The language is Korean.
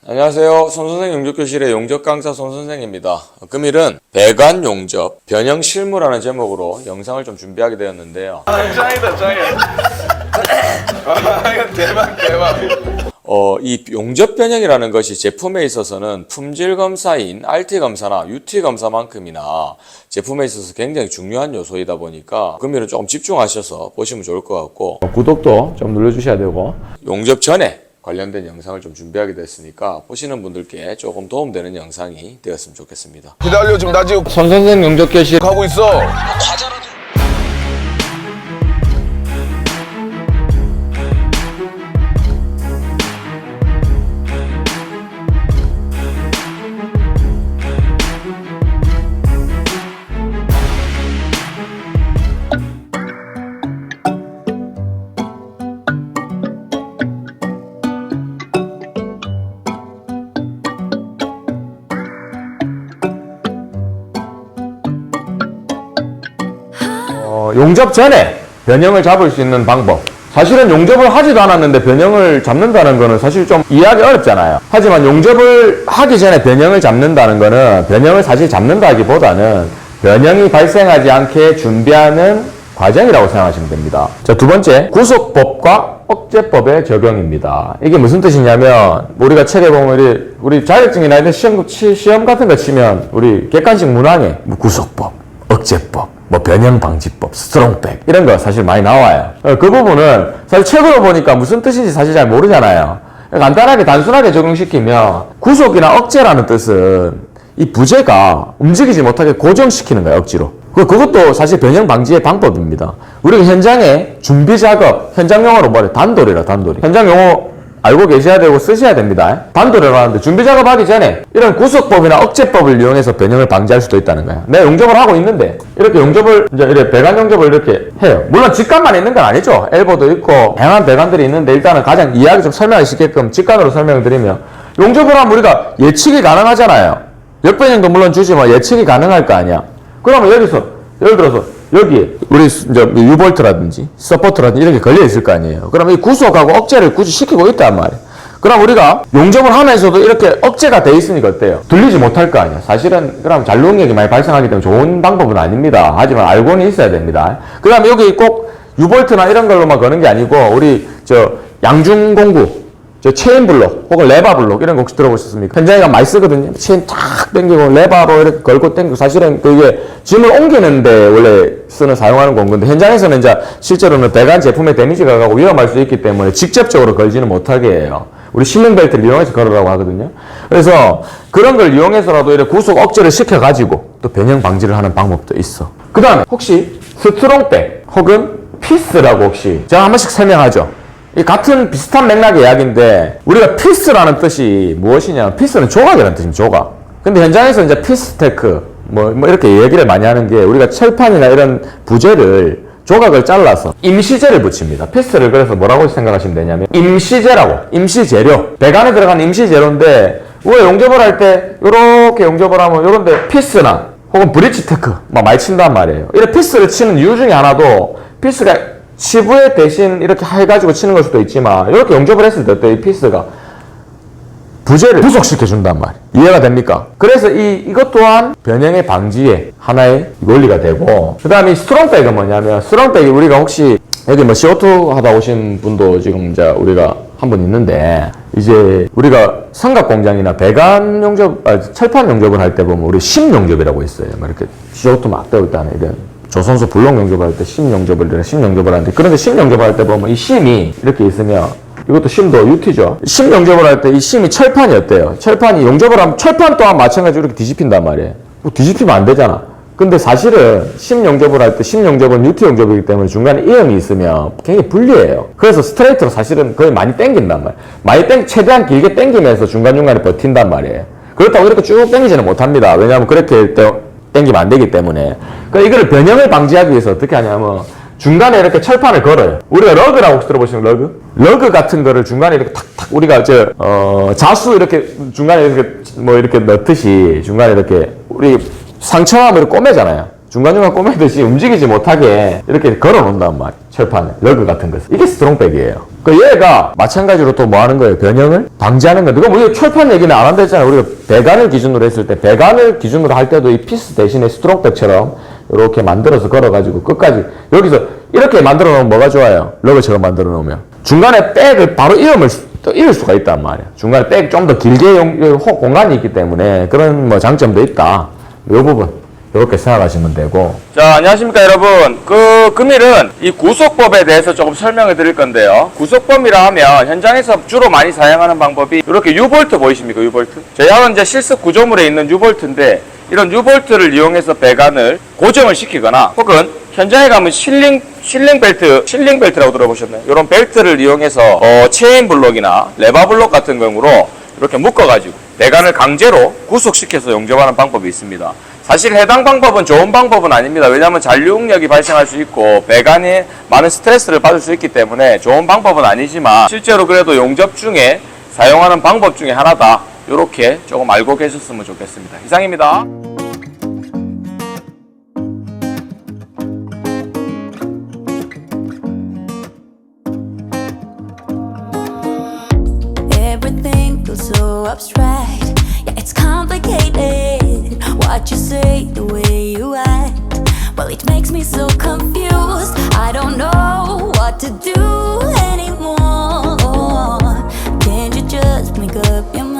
안녕하세요. 손선생 용접교실의 용접 강사 손선생입니다. 금일은 배관 용접 변형 실무라는 제목으로 영상을 좀 준비하게 되었는데요. 짱이다. 이거 대박. 이 용접 변형이라는 것이 제품에 있어서는 품질 검사인 RT 검사나 UT 검사만큼이나 제품에 있어서 굉장히 중요한 요소이다 보니까 금일은 조금 집중하셔서 보시면 좋을 것 같고, 구독도 좀 눌러주셔야 되고, 용접 전에 관련된 영상을 좀 준비하게 됐으니까 보시는 분들께 조금 도움되는 영상이 되었으면 좋겠습니다. 기다려, 지금 나 지금 손선생 용접교실 가고 있어. 용접 전에 변형을 잡을 수 있는 방법. 사실은 용접을 하지도 않았는데 변형을 잡는다는 거는 사실 좀 이해하기 어렵잖아요. 하지만 용접을 하기 전에 변형을 잡는다는 거는 변형을 사실 잡는다기보다는 변형이 발생하지 않게 준비하는 과정이라고 생각하시면 됩니다. 자, 두 번째, 구속법과 억제법의 적용입니다. 이게 무슨 뜻이냐면, 우리가 책에 보면 우리 자격증이나 이런 시험 같은 거 치면 우리 객관식 문항에 뭐 구속법, 억제법, 뭐 변형방지법, 스트롱백 이런 거 사실 많이 나와요. 그 부분은 사실 책으로 보니까 무슨 뜻인지 사실 잘 모르잖아요. 간단하게 단순하게 적용시키면 구속이나 억제라는 뜻은 이 부재가 움직이지 못하게 고정시키는 거예요, 억지로. 그것도 사실 변형방지의 방법입니다. 우리가 현장에 준비작업, 현장 용어로 뭐래? 단돌이라, 단돌이. 현장 용어 알고 계셔야 되고 쓰셔야 됩니다. 단돌이라고 하는데 준비작업 하기 전에 이런 구속법이나 억제법을 이용해서 변형을 방지할 수도 있다는 거예요. 내가 용접을 하고 있는데 이렇게 용접을 이제 이렇게 배관 용접을 이렇게 해요. 물론 직관만 있는 건 아니죠. 엘보도 있고 다양한 배관들이 있는데 일단은 가장 이해하기 좀 설명을 쉽게끔 직관으로 설명을 드리면, 용접을 하면 우리가 예측이 가능하잖아요. 역변형도 물론 주지만 예측이 가능할 거 아니야. 그러면 여기서 예를 들어서 여기에 우리 이제 유볼트라든지 서포트라든지 이렇게 걸려 있을 거 아니에요. 그럼 이 구속하고 억제를 굳이 시키고 있단 말이에요. 그럼 우리가 용접을 하면서도 이렇게 억제가 돼 있으니까 어때요? 들리지 못할 거 아니야. 사실은 그럼 잔류응력이 많이 발생하기 때문에 좋은 방법은 아닙니다. 하지만 알고는 있어야 됩니다. 그 다음에 여기 꼭 유볼트나 이런 걸로만 거는 게 아니고 우리 양중공구, 체인 블록 혹은 레바 블록 이런 거 혹시 들어보셨습니까? 현장에 많이 쓰거든요. 체인 탁 당기고 레바로 이렇게 걸고 당기고, 사실은 그게 짐을 옮기는데 원래 사용하는 공구인데 현장에서는 이제 실제로는 배관 제품에 데미지가 가고 위험할 수 있기 때문에 직접적으로 걸지는 못하게 해요. 우리 실링벨트를 이용해서 걸으라고 하거든요. 그래서 그런 걸 이용해서라도 이렇게 구속 억제를 시켜가지고 또 변형 방지를 하는 방법도 있어. 그 다음에 혹시 스트롱백 혹은 피스라고 혹시 제가 한 번씩 설명하죠. 이 같은 비슷한 맥락의 이야기인데, 우리가 피스라는 뜻이 무엇이냐? 피스는 조각이라는 뜻입니다. 조각. 근데 현장에서 이제 피스테크 뭐 이렇게 얘기를 많이 하는 게, 우리가 철판이나 이런 부재를 조각을 잘라서 임시재를 붙입니다. 피스를 그래서 뭐라고 생각하시면 되냐면 임시재라고, 임시재료, 배관에 들어간 임시재료인데, 우리가 용접을 할 때 이렇게 용접을 하면 이런데 피스나 혹은 브릿지 테크 막 많이 친단 말이에요. 이렇게 피스를 치는 이유 중에 하나도, 피스가 치부에 대신 이렇게 해가지고 치는 걸 수도 있지만, 이렇게 용접을 했을 때 이 피스가 부재를 구속시켜준단 말이에요. 이해가 됩니까? 그래서 이것 또한 변형의 방지에 하나의 원리가 되고, 그 다음에 이 스트롱백은 뭐냐면, 스트롱백이 우리가 혹시 여기 뭐 CO2 하다 오신 분도 지금 이제 우리가 한 분 있는데, 이제 우리가 삼각 공장이나 배관 용접, 철판 용접을 할 때 보면 우리 심 용접이라고 있어요. 막 이렇게 CO2 막 떠올 때는 이런. 조선소 블록 용접을 할 때 심 용접을 하는데, 그런데 심 용접을 할 때 보면 이 심이 이렇게 있으면, 이것도 심도 UT죠. 심 용접을 할 때 이 심이 철판이 어때요? 철판이 용접을 하면 철판 또한 마찬가지로 이렇게 뒤집힌단 말이에요. 뒤집히면 안 되잖아. 근데 사실은 심 용접을 할 때, 심 용접은 UT 용접이기 때문에 중간에 이음이 있으면 굉장히 불리해요. 그래서 스트레이트로 사실은 거의 많이 당긴단 말이에요. 최대한 길게 당기면서 중간중간에 버틴단 말이에요. 그렇다고 이렇게 쭉 당기지는 못합니다. 왜냐하면 그렇게 당기면 안 되기 때문에. 그러니까 이거를 변형을 방지하기 위해서 어떻게 하냐면, 중간에 이렇게 철판을 걸어요. 우리가 러그라고 혹시 들어보시는 러그? 러그 같은 거를 중간에 이렇게 탁탁, 우리가 자수 이렇게 중간에 이렇게 이렇게 넣듯이 중간에 이렇게 우리 상처함을 꼬매잖아요. 중간중간 꼬매듯이 움직이지 못하게 이렇게 걸어 놓는단 말이야. 철판에. 러그 같은 것을. 이게 스트롱백이에요. 그 얘가 마찬가지로 또 뭐 하는 거예요? 변형을 방지하는 거. 누가 우리가 철판 얘기는 안 한다 했잖아요. 우리가 배관을 기준으로 했을 때 배관을 기준으로 할 때도 이 피스 대신에 스트롱백처럼 이렇게 만들어서 걸어가지고 끝까지 여기서 이렇게 만들어 놓으면 뭐가 좋아요? 러그처럼 만들어 놓으면 중간에 백을 바로 잃을 수가 있단 말이야. 중간에 백 좀 더 길게 공간이 있기 때문에 그런 뭐 장점도 있다. 이 부분 이렇게 생각하시면 되고. 자, 안녕하십니까 여러분. 금일은 이 구속법에 대해서 조금 설명을 드릴 건데요. 구속법이라 하면 현장에서 주로 많이 사용하는 방법이 이렇게 U볼트 보이십니까? U볼트. 저희하고 이제 실습 구조물에 있는 U볼트인데 이런 U볼트를 이용해서 배관을 고정을 시키거나 혹은 현장에 가면 실링 벨트라고 들어보셨나요? 이런 벨트를 이용해서 체인 블록이나 레바 블록 같은 경우로 이렇게 묶어가지고 배관을 강제로 구속시켜서 용접하는 방법이 있습니다. 사실 해당 방법은 좋은 방법은 아닙니다. 왜냐하면 잔류응력이 발생할 수 있고 배관이 많은 스트레스를 받을 수 있기 때문에 좋은 방법은 아니지만 실제로 그래도 용접 중에 사용하는 방법 중에 하나다. 이렇게 조금 알고 계셨으면 좋겠습니다. 이상입니다. Everything feels so abstract. Yeah, it's complicated. What you say, the way you act. Well, it makes me so confused. I don't know what to do anymore. Can't you just make up your mind?